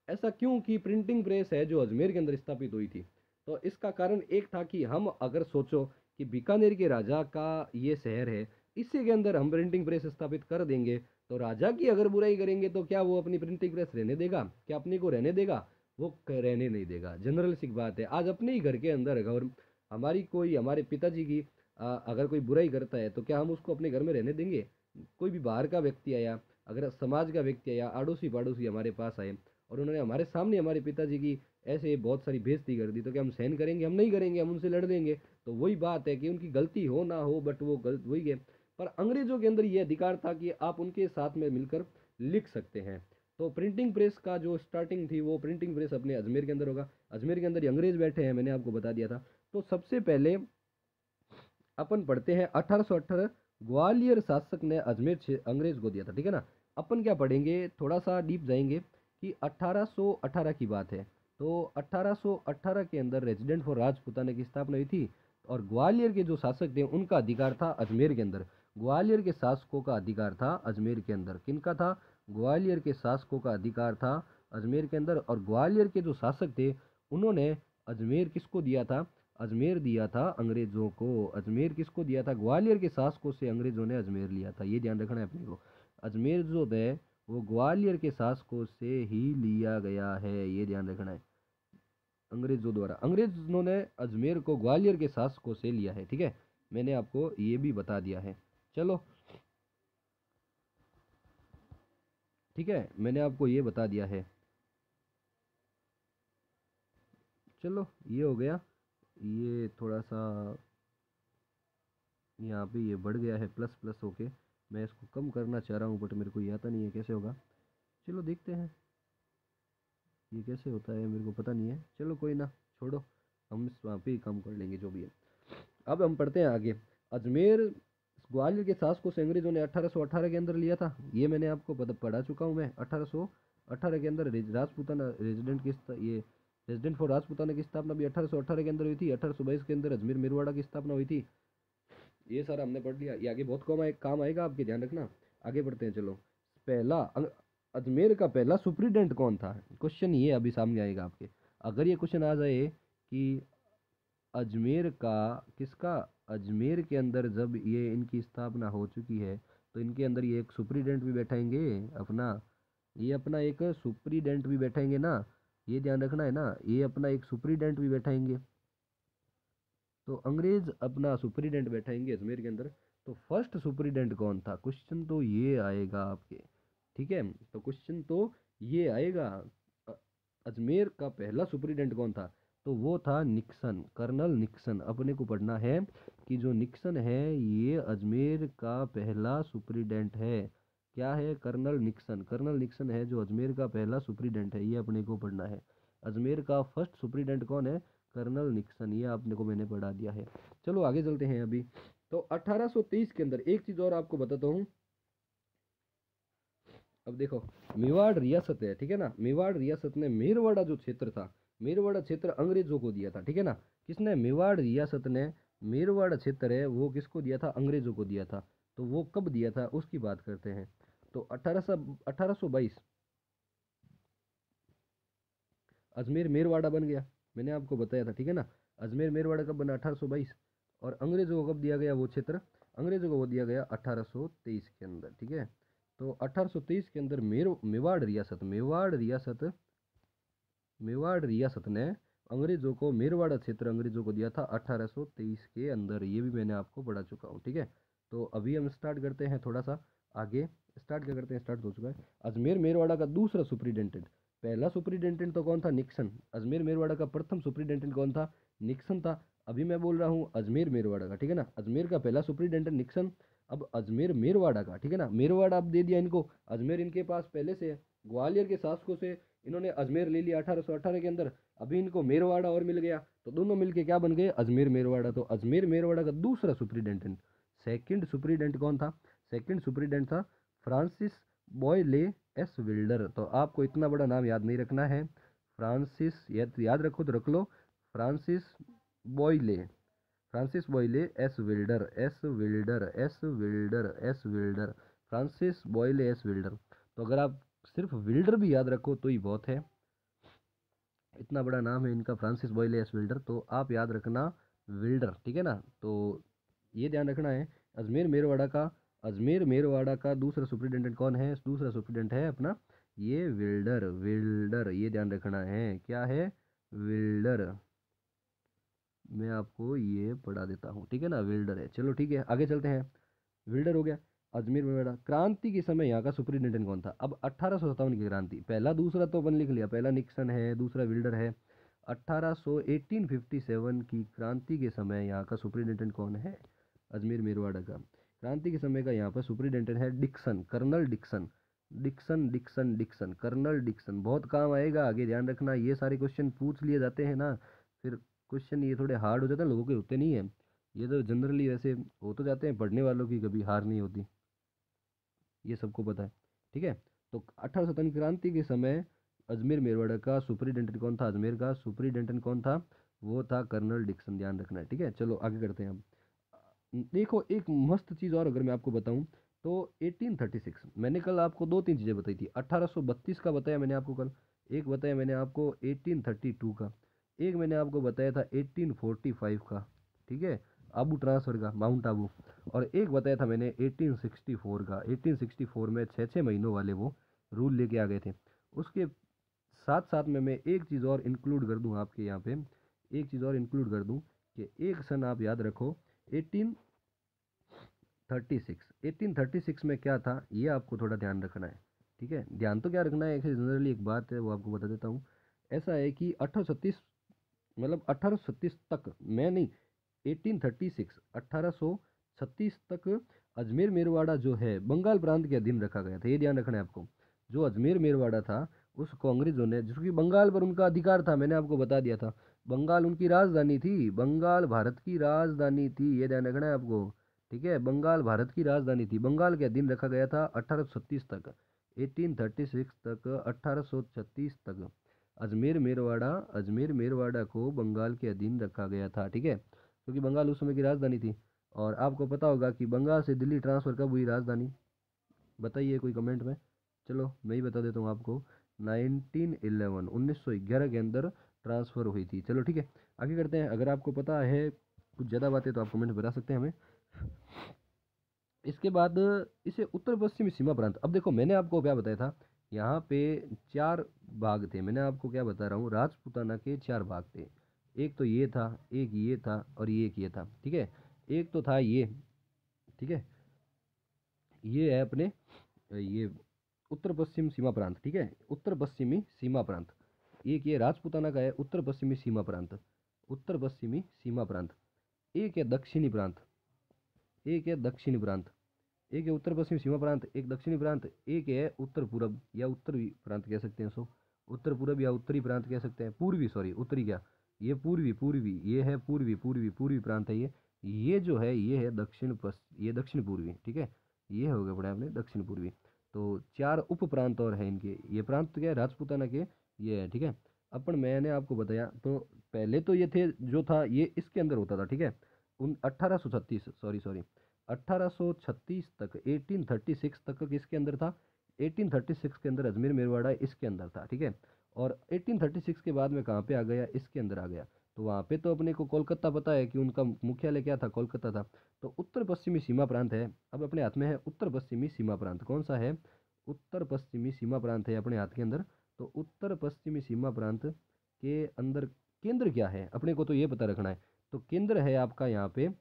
ऐसा क्यों कि प्रिंटिंग प्रेस है जो अजमेर के अंदर स्थापित हुई थी? तो इसका कारण एक था कि हम अगर सोचो कि बीकानेर के राजा का ये शहर है, इसी के अंदर हम प्रिंटिंग प्रेस स्थापित कर देंगे, तो राजा की अगर बुराई करेंगे तो क्या वो अपनी प्रिंटिंग प्रेस रहने देगा? क्या अपने को रहने देगा? वो रहने नहीं देगा। जनरल सी बात है, आज अपने ही घर के अंदर अगर हमारी कोई, हमारे पिताजी की अगर कोई बुराई करता है, तो क्या हम उसको अपने घर में रहने देंगे? कोई भी बाहर का व्यक्ति आया, अगर समाज का व्यक्ति आया, अड़ोसी पड़ोसी हमारे पास आए और उन्होंने हमारे सामने हमारे पिताजी की ऐसे बहुत सारी बेइज्जती कर दी, तो क्या हम सहन करेंगे? हम नहीं करेंगे, हम उनसे लड़ देंगे। तो वही बात है कि उनकी गलती हो ना हो, बट वो गलत वही है। पर अंग्रेजों के अंदर ये अधिकार था कि आप उनके साथ में मिलकर लिख सकते हैं। तो प्रिंटिंग प्रेस का जो स्टार्टिंग थी वो प्रिंटिंग प्रेस अपने अजमेर के अंदर होगा। अजमेर के अंदर ही अंग्रेज बैठे हैं, मैंने आपको बता दिया था। तो सबसे पहले अपन पढ़ते हैं 1818 ग्वालियर शासक ने अजमेर अंग्रेज को दिया था, ठीक है ना। अपन क्या पढ़ेंगे, थोड़ा सा डीप जाएंगे कि 1818 की बात है। तो 1818 के अंदर रेजिडेंट फॉर राजपूताना की स्थापना हुई थी और ग्वालियर के जो शासक थे उनका अधिकार था अजमेर के अंदर। ग्वालियर के शासकों का अधिकार था अजमेर के अंदर। किनका था? ग्वालियर के शासकों का अधिकार था अजमेर के अंदर। और ग्वालियर के जो शासक थे उन्होंने अजमेर किसको दिया था? अजमेर दिया था अंग्रेजों को। अजमेर किसको दिया था? ग्वालियर के शासकों से अंग्रेजों ने अजमेर लिया था, ये ध्यान रखना है अपने को। अजमेर जो है वो ग्वालियर के शासकों से ही लिया गया है, ये ध्यान रखना है। अंग्रेजों द्वारा, अंग्रेजों ने अजमेर को ग्वालियर के शासकों से लिया है, ठीक है। मैंने आपको ये भी बता दिया है। चलो ठीक है, मैंने आपको ये बता दिया है। चलो ये हो गया। ये थोड़ा सा यहाँ पे ये बढ़ गया है प्लस प्लस होके। मैं इसको कम करना चाह रहा हूँ बट मेरे को ये आता नहीं है कैसे होगा। चलो देखते हैं ये कैसे होता है, मेरे को पता नहीं है। चलो कोई ना, छोड़ो, हम इस वहाँ पे ही कम कर लेंगे जो भी है। अब हम पढ़ते हैं आगे। अजमेर ग्वालियर के शासकों से अंग्रेजों ने 1818 के अंदर लिया था, ये मैंने आपको पढ़ा चुका हूँ मैं। 1818 के अंदर राजपूताना ये रेजिडेंट फॉर राजपूताना की स्थापना भी 1818 के अंदर हुई थी। 1822 के अंदर अजमेर मेरवाड़ा की स्थापना हुई थी। ये सारा हमने पढ़ लिया, ये आगे बहुत काम आएगा आपके, ध्यान रखना। आगे बढ़ते हैं चलो। अजमेर का पहला सुप्रीडेंट कौन था? क्वेश्चन ये अभी सामने आएगा आपके। अगर ये क्वेश्चन आ जाए कि अजमेर का किसका, अजमेर के अंदर जब ये इनकी स्थापना हो चुकी है तो इनके अंदर ये एक सुप्रीडेंट भी बैठाएंगे अपना, ये अपना एक सुप्रीडेंट भी बैठाएंगे ना, ये ध्यान रखना है ना, ये अपना एक सुप्रीडेंट भी बैठाएंगे। तो अंग्रेज अपना सुप्रीडेंट बैठाएंगे अजमेर के अंदर। तो फर्स्ट सुप्रीडेंट कौन था? क्वेश्चन तो ये आएगा आपके, ठीक है। तो क्वेश्चन तो ये आएगा, अ- अजमेर का पहला सुप्रीडेंट कौन था? तो वो था निक्सन, कर्नल निक्सन। अपने को पढ़ना है कि जो निक्सन है ये अजमेर का पहला सुप्रीडेंट है। क्या है? Colonel Nixon. कर्नल निक्सन है जो अजमेर का पहला सुप्रीडेंट है, ये अपने को पढ़ना है। अजमेर का फर्स्ट सुप्रीडेंट कौन है? कर्नल निक्सन, ये आपने को मैंने पढ़ा दिया है। चलो आगे चलते हैं अभी। तो 1823 के अंदर एक चीज और आपको बताता हूँ। अब देखो, मेवाड़ रियासत है, ठीक है ना। मेवाड़ रियासत ने मेरवाड़ा जो क्षेत्र था, मेरवाड़ा क्षेत्र अंग्रेजों को दिया था, ठीक है ना। किसने? मेवाड़ रियासत ने मेरवाड़ा क्षेत्र है वो किसको दिया था? अंग्रेजों को दिया था। तो वो कब दिया था उसकी बात करते हैं। तो 1822 अजमेर मेरवाड़ा बन गया, मैंने आपको बताया था, ठीक है ना। अजमेर मेरवाड़ा कब बना? 1822। और अंग्रेजों को कब दिया गया वो क्षेत्र? अंग्रेजों को वो दिया गया 1823 के अंदर, ठीक है। तो 1823 के अंदर मेवाड़ रियासत ने अंग्रेजों को मेरवाड़ा क्षेत्र अंग्रेजों को दिया था 1823 के अंदर, ये भी मैंने आपको पढ़ा चुका हूँ, ठीक है। तो अभी हम स्टार्ट करते हैं थोड़ा सा आगे। स्टार्ट क्या करते हैं, स्टार्ट हो चुका है। अजमेर मेरवाड़ा का दूसरा सुप्रीडेंटेंट, पहला सुप्रीडेंटेंट तो कौन था? निक्सन। अजमेर मेरवाड़ा का प्रथम सुप्रीडेंटेंट कौन था? निक्सन था। अभी मैं बोल रहा हूँ अजमेर मेरवाड़ा का, ठीक है ना। अजमेर का पहला सुप्रीडेंटेंट निक्सन। अब अजमेर मेरवाड़ा का, ठीक है ना। मेरवाड़ा अब दे दिया इनको, अजमेर इनके पास पहले से है। ग्वालियर के शासकों से इन्होंने अजमेर ले लिया 1818 के अंदर। अभी इनको मेरवाड़ा और मिल गया, तो दोनों मिलके क्या बन गए? अजमेर मेरवाड़ा। तो अजमेर मेरवाड़ा का दूसरा सुप्रीडेंटेंट, सेकंड सुप्रीडेंट कौन था? सेकंड सुप्रीडेंट था फ्रांसिस बॉयले एस विल्डर। तो आपको इतना बड़ा नाम याद नहीं रखना है, फ्रांसिस, याद रखो तो रख लो, Francis Boyle, Francis Boyle S Wilder, S Wilder, S Wilder, S Wilder, Francis Boyle S Wilder. तो अगर आप सिर्फ विल्डर भी याद रखो तो ही बहुत है, इतना बड़ा नाम है इनका फ्रांसिस बॉयले एस विल्डर, तो आप याद रखना विल्डर, ठीक है ना। तो ये ध्यान रखना है। अजमेर मेरवाड़ा का दूसरा सुप्रिटेंडेंट कौन है? दूसरा सुप्रिटेंडेंट है अपना ये विल्डर, विल्डर, ये ध्यान रखना है, क्या है? विल्डर। मैं आपको ये पढ़ा देता हूँ, ठीक है ना, विल्डर है। चलो ठीक है, आगे चलते हैं। विल्डर हो गया। अजमेर मेवाड़ा। क्रांति के समय यहाँ का सुप्रिटेंडेंट कौन था? अब 1857 की क्रांति, पहला दूसरा तो अपन लिख लिया, पहला निक्सन है, दूसरा विल्डर है। 1857 की क्रांति के समय यहाँ का सुप्रिटेंडेंट कौन है? अजमेर मेरवाड़ा का क्रांति के समय का यहाँ पर सुप्रिटेंडेंट है Dixon, colonel Dixon. Dixon Dixon Dixon, colonel Dixon, बहुत काम आएगा आगे, ध्यान रखना। ये सारे क्वेश्चन पूछ लिए जाते हैं ना, फिर क्वेश्चन ये थोड़े हार्ड हो जाते हैं, लोगों के होते नहीं है। ये तो जनरली वैसे हो तो जाते हैं, पढ़ने वालों की कभी हार नहीं होती, ये सबको पता है। ठीक है, तो 1857 क्रांति के समय अजमेर मेरवाड़ा का सुपरिटेंडेंट कौन था? अजमेर का सुपरिटेंडेंट कौन था? वो था कर्नल डिक्सन, ध्यान रखना है। ठीक है, चलो आगे करते हैं अब। देखो एक मस्त चीज़ और अगर मैं आपको बताऊं तो 1836, मैंने कल आपको दो तीन चीज़ें बताई थी। 1832 का बताया मैंने आपको कल, एक बताया मैंने आपको 1832 का, एक मैंने आपको बताया था 1845 का, ठीक है, आबू ट्रांसफर का, माउंट आबू। और एक बताया था मैंने 1864 का। 1864 में 6 6 महीनों वाले वो रूल लेके आ गए थे। उसके साथ साथ में मैं एक चीज़ और इंक्लूड कर दूं आपके यहाँ पे, एक चीज़ और इंक्लूड कर दूं कि एक सन आप याद रखो, 1836। 1836 में क्या था ये आपको थोड़ा ध्यान रखना है। ठीक है, ध्यान तो क्या रखना है, ऐसे जनरली एक बात है वो आपको बता देता हूँ। ऐसा है कि 1836, मतलब 1836 तक, मैं नहीं, 1836, 1836 तक अजमेर मेरवाड़ा जो है बंगाल प्रांत के अधीन रखा गया था, ये ध्यान रखना है आपको। जो अजमेर मेरवाड़ा था उसको अंग्रेजों ने, जिसकी बंगाल पर उनका अधिकार था, मैंने आपको बता दिया था, बंगाल उनकी राजधानी थी, बंगाल भारत की राजधानी थी, ये ध्यान रखना है आपको। ठीक है, बंगाल भारत की राजधानी थी, बंगाल के अधीन रखा गया था 1836 तक, 1836 तक, 1836 तक अजमेर मेरवाड़ा, अजमेर मेरवाड़ा को बंगाल के अधीन रखा गया था। ठीक है, क्योंकि बंगाल उस समय की राजधानी थी। और आपको पता होगा कि बंगाल से दिल्ली ट्रांसफ़र कब हुई राजधानी, बताइए कोई कमेंट में। चलो मैं ही बता देता हूँ आपको, 1911, 1911 के अंदर ट्रांसफ़र हुई थी। चलो ठीक है, आगे करते हैं। अगर आपको पता है कुछ ज़्यादा बातें तो आप कमेंट बता सकते हैं हमें। इसके बाद इसे उत्तर पश्चिमी सीमा प्रांत, अब देखो मैंने आपको क्या बताया था, यहाँ पे 4 भाग थे, मैंने आपको क्या बता रहा हूँ, राजपूताना के 4 भाग थे। एक तो ये था, एक ये था, और ये एक ये था। ठीक है, एक तो था ये, ठीक है, ये है अपने ये उत्तर पश्चिम सीमा प्रांत। ठीक है, उत्तर पश्चिमी सीमा प्रांत, एक ये राजपूताना का है उत्तर पश्चिमी सीमा प्रांत, उत्तर पश्चिमी सीमा प्रांत। एक है दक्षिणी प्रांत, एक है दक्षिणी प्रांत, एक है उत्तर पश्चिम सीमा प्रांत, एक दक्षिणी प्रांत, एक है उत्तर पूरब या उत्तरी प्रांत कह सकते हैं इसको, उत्तर पूरब या उत्तरी प्रांत कह सकते हैं, पूर्वी, सॉरी उत्तरी क्या, ये पूर्वी, पूर्वी ये है पूर्वी, पूर्वी पूर्वी प्रांत है ये जो है ये है दक्षिण पश्चिम, ये दक्षिण पूर्वी। ठीक है, ये हो गया पड़ा आपने दक्षिण पूर्वी। तो 4 उप प्रांत और है इनके, ये प्रांत क्या है राजपूताना के, ये है। ठीक है, अपन मैंने आपको बताया तो पहले तो ये थे, जो था ये इसके अंदर होता था। ठीक है, उन 1836, सॉरी सॉरी 1836 तक, 1836 तक किसके अंदर था, 1836 के अंदर अजमेर मेरवाड़ा इसके अंदर था। ठीक है, और 1836 के बाद में कहाँ पे आ गया, इसके अंदर आ गया। तो वहाँ पे तो अपने को कोलकाता पता है कि उनका मुख्यालय क्या था, कोलकाता था। तो उत्तर पश्चिमी सीमा प्रांत है, अब अपने हाथ में है उत्तर पश्चिमी सीमा प्रांत, कौन सा है, उत्तर पश्चिमी सीमा प्रांत है अपने हाथ के अंदर। तो उत्तर पश्चिमी सीमा प्रांत के अंदर केंद्र क्या है अपने को तो ये पता रखना है। तो केंद्र है आपका यहाँ पे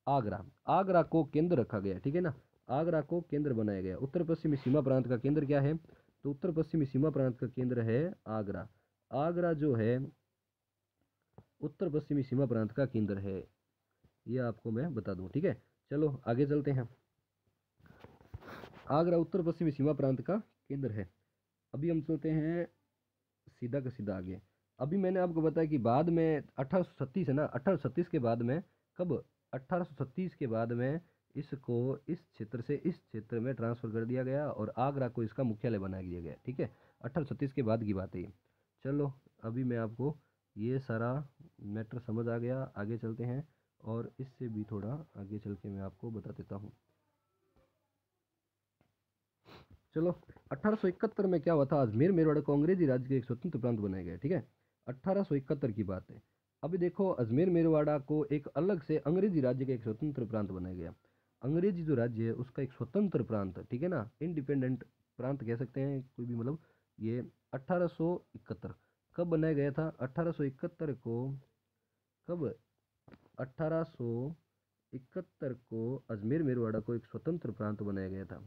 आगरा, आगरा को केंद्र रखा गया। ठीक है ना, आगरा को केंद्र बनाया गया। उत्तर पश्चिमी सीमा प्रांत का केंद्र क्या है, तो उत्तर पश्चिमी सीमा प्रांत का केंद्र है आगरा। आगरा जो है उत्तर पश्चिमी सीमा प्रांत का केंद्र है, ये आपको मैं बता दूं। ठीक है, चलो आगे चलते हैं। आगरा उत्तर पश्चिमी सीमा प्रांत का केंद्र है। अभी हम चलते हैं सीधा का सीधा आगे। अभी मैंने आपको बताया कि बाद में 1836 है ना, 1836 के बाद में, कब, 1836 के बाद में इसको इस क्षेत्र से इस क्षेत्र में ट्रांसफर कर दिया गया और आगरा को इसका मुख्यालय बना दिया गया। ठीक है, 1836 के बाद की बात है ये। चलो अभी मैं आपको ये सारा मैटर समझ आ गया, आगे चलते हैं और इससे भी थोड़ा आगे चल के मैं आपको बता देता हूँ। चलो 1871 में क्या हुआ था, अजमेर मेरवाड़ा को अंग्रेजी राज्य के एक स्वतंत्र प्रांत बनाया गया। ठीक है, 1871 की बात है। अभी देखो अजमेर मेरवाड़ा को एक अलग से अंग्रेजी राज्य का एक स्वतंत्र प्रांत बनाया गया। अंग्रेजी जो राज्य है उसका एक स्वतंत्र प्रांत, ठीक है ना, इंडिपेंडेंट प्रांत कह सकते हैं कोई भी, मतलब ये 1871 कब बनाया गया था, 1871 को, कब, 1871 को अजमेर मेरवाड़ा को एक स्वतंत्र प्रांत बनाया गया था।